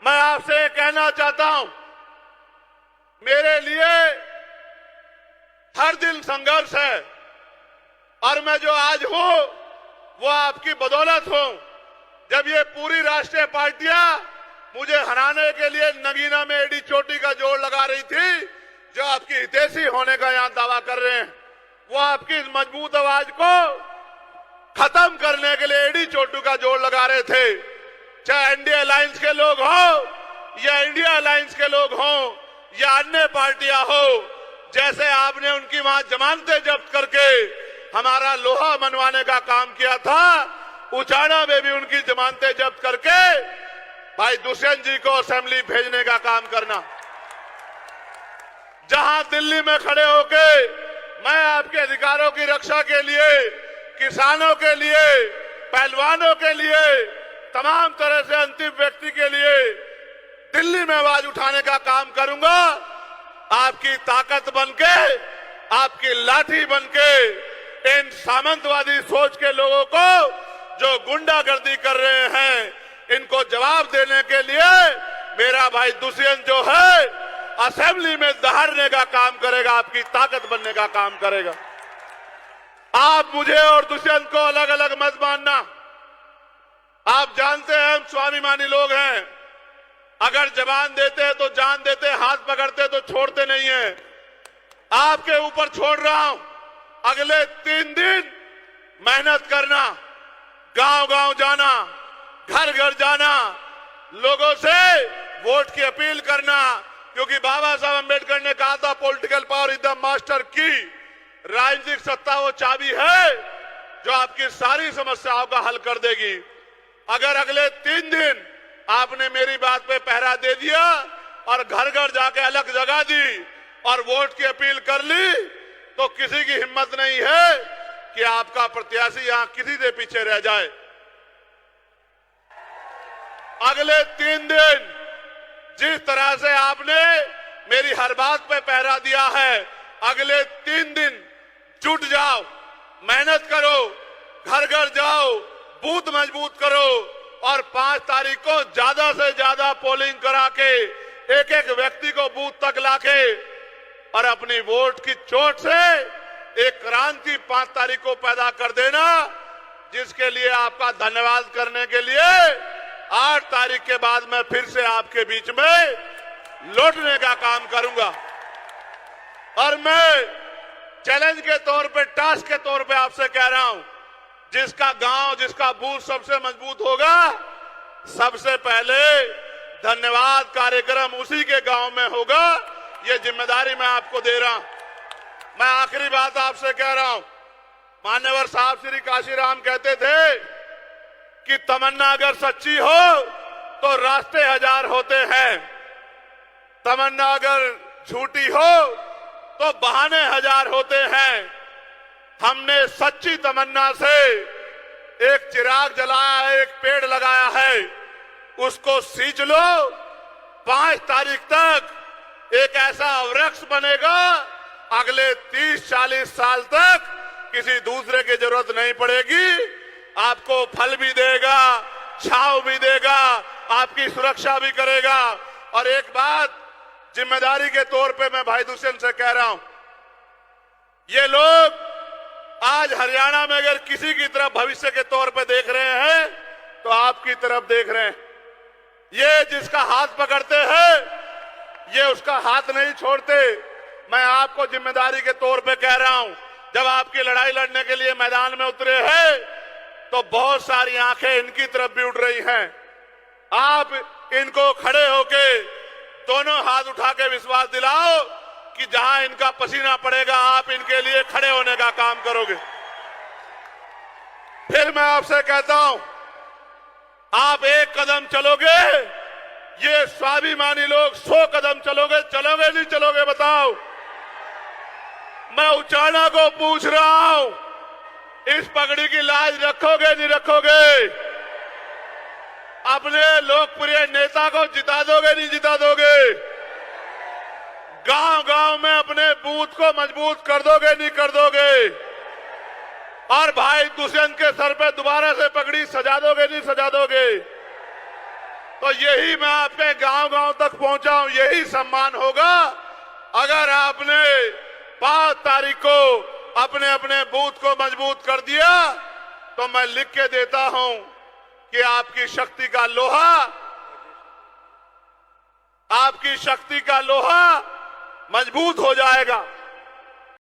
मैं आपसे कहना चाहता हूं, मेरे लिए हर दिन संघर्ष है और मैं जो आज हूं वो आपकी बदौलत हूं। जब ये पूरी राष्ट्रीय पार्टियां मुझे हराने के लिए नगीना में एडी चोटी का जोड़ लगा रही थी, जो आपकी हितैषी होने का यहां दावा कर रहे हैं, वो आपकी इस मजबूत आवाज को खत्म करने के लिए एडी चोटू का जोड़ लगा रहे थे। चाहे एनडीए अलायंस के लोग हो या इंडिया अलायंस के लोग हो या अन्य पार्टियां हो, जैसे आपने उनकी वहां जमानतें जब्त करके हमारा लोहा मनवाने का काम किया था, उचाना में भी उनकी जमानतें जब्त करके भाई दुष्यंत जी को असेंबली भेजने का काम करना। जहां दिल्ली में खड़े होके मैं आपके अधिकारों की रक्षा के लिए, किसानों के लिए, पहलवानों के लिए, तमाम तरह से अंतिम व्यक्ति के लिए दिल्ली में आवाज उठाने का काम करूंगा, आपकी ताकत बनके, आपकी लाठी बनके इन सामंतवादी सोच के लोगों को जो गुंडागर्दी कर रहे हैं, इनको जवाब देने के लिए मेरा भाई दुष्यंत जो है असेंबली में दहाड़ने का काम करेगा, आपकी ताकत बनने का काम करेगा। आप मुझे और दुष्यंत को अलग अलग मत मानना। आप जानते हैं हम स्वाभिमानी लोग हैं, अगर जबान देते हैं तो जान देते, हाथ पकड़ते तो छोड़ते नहीं है। आपके ऊपर छोड़ रहा हूं, अगले 3 दिन मेहनत करना, गांव गांव जाना, घर घर जाना, लोगों से वोट की अपील करना, क्योंकि बाबा साहब अंबेडकर ने कहा था political power is the master की, राजनीतिक सत्ता वो चाबी है जो आपकी सारी समस्याओं का हल कर देगी। अगर अगले 3 दिन आपने मेरी बात पे पहरा दे दिया और घर घर जाके अलग जगह दी और वोट की अपील कर ली, तो किसी की हिम्मत नहीं है कि आपका प्रत्याशी यहां किसी से पीछे रह जाए। अगले 3 दिन जिस तरह से आपने मेरी हर बात पे पहरा दिया है, अगले 3 दिन जुट जाओ, मेहनत करो, घर घर जाओ, बूथ मजबूत करो और 5 तारीख को ज्यादा से ज्यादा पोलिंग करा के एक एक व्यक्ति को बूथ तक लाके और अपनी वोट की चोट से एक क्रांति 5 तारीख को पैदा कर देना, जिसके लिए आपका धन्यवाद करने के लिए 8 तारीख के बाद मैं फिर से आपके बीच में लौटने का काम करूंगा। और मैं चैलेंज के तौर पे, टास्क के तौर पे आपसे कह रहा हूं, जिसका गांव, जिसका बूथ सबसे मजबूत होगा, सबसे पहले धन्यवाद कार्यक्रम उसी के गांव में होगा। ये जिम्मेदारी मैं आपको दे रहा हूं। मैं आखिरी बात आपसे कह रहा हूं, मान्यवर साहब श्री काशीराम कहते थे कि तमन्ना अगर सच्ची हो तो रास्ते 1000 होते हैं, तमन्ना अगर झूठी हो तो बहाने 1000 होते हैं। हमने सच्ची तमन्ना से एक चिराग जलाया है, एक पेड़ लगाया है, उसको सींच लो। 5 तारीख तक एक ऐसा वृक्ष बनेगा, अगले 30-40 साल तक किसी दूसरे की जरूरत नहीं पड़ेगी, आपको फल भी देगा, छांव भी देगा, आपकी सुरक्षा भी करेगा। और एक बात जिम्मेदारी के तौर पे मैं भाई दुष्यंत से कह रहा हूं, ये लोग आज हरियाणा में अगर किसी की तरफ भविष्य के तौर पे देख रहे हैं तो आपकी तरफ देख रहे हैं। ये जिसका हाथ पकड़ते हैं, ये उसका हाथ नहीं छोड़ते। मैं आपको जिम्मेदारी के तौर पे कह रहा हूं, जब आपकी लड़ाई लड़ने के लिए मैदान में उतरे हैं तो बहुत सारी आंखें इनकी तरफ भी उठ रही हैं। आप इनको खड़े होके दोनों हाथ उठा के विश्वास दिलाओ कि जहां इनका पसीना पड़ेगा आप इनके लिए खड़े होने का काम करोगे। फिर मैं आपसे कहता हूं, आप 1 कदम चलोगे, ये स्वाभिमानी लोग 100 कदम चलोगे। चलोगे नहीं चलोगे बताओ? मैं उचाना को पूछ रहा हूं, इस पगड़ी की लाज रखोगे नहीं रखोगे? अपने लोकप्रिय नेता को जिता दोगे नहीं जिता दोगे? गांव गांव में अपने बूथ को मजबूत कर दोगे नहीं कर दोगे? और भाई दुष्यंत के सर पे दोबारा से पगड़ी सजा दोगे नहीं सजा दोगे? तो यही मैं आपके गांव गांव तक पहुंचा हूं, यही सम्मान होगा अगर आपने 5 तारीख को अपने अपने बूथ को मजबूत कर दिया। तो मैं लिख के देता हूं कि आपकी शक्ति का लोहा, आपकी शक्ति का लोहा मजबूत हो जाएगा।